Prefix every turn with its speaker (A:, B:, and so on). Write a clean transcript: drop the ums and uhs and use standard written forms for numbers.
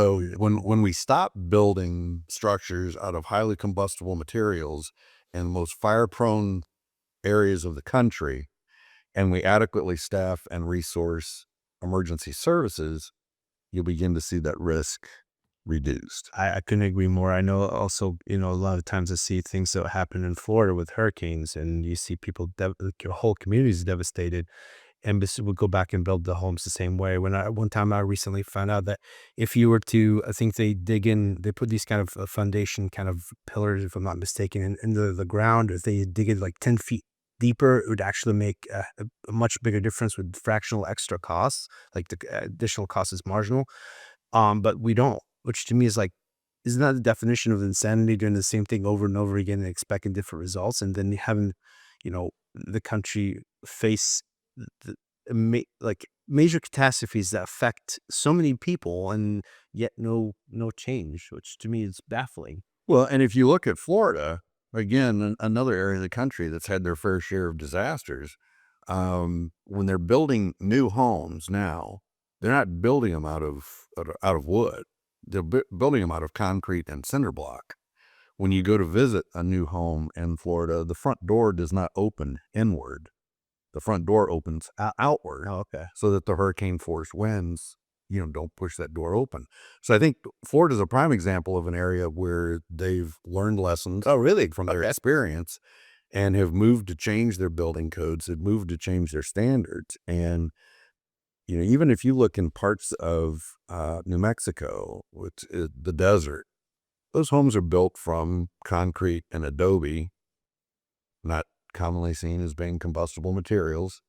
A: So when we stop building structures out of highly combustible materials in the most fire-prone areas of the country, and we adequately staff and resource emergency services, you'll begin to see that risk reduced.
B: I couldn't agree more. I know also, a lot of times I see things that happen in Florida with hurricanes, and you see people, like your whole community is devastated. Embassy would go back and build the homes the same way. One time I recently found out that if you were to, I think they put these kind of foundation kind of pillars, if I'm not mistaken, into the ground. If they dig it like 10 feet deeper, it would actually make a much bigger difference with fractional extra costs. Like the additional cost is marginal. But we don't, which to me is like, isn't that the definition of insanity, doing the same thing over and over again and expecting different results, and then having, the country face the like major catastrophes that affect so many people and yet no change, which to me is baffling.
A: Well, and if you look at Florida, again, another area of the country that's had their fair share of disasters, when they're building new homes now, they're not building them out of wood. They're building them out of concrete and cinder block. When you go to visit a new home in Florida, the front door does not open inward. The front door opens outward
B: Oh, okay.
A: so that the hurricane force winds, don't push that door open. So I think Florida is a prime example of an area where they've learned lessons
B: Oh, really?
A: from their
B: Okay.
A: experience and have moved to change their building codes, have moved to change their standards. And, even if you look in parts of New Mexico, which is the desert, those homes are built from concrete and adobe, not commonly seen as being combustible materials.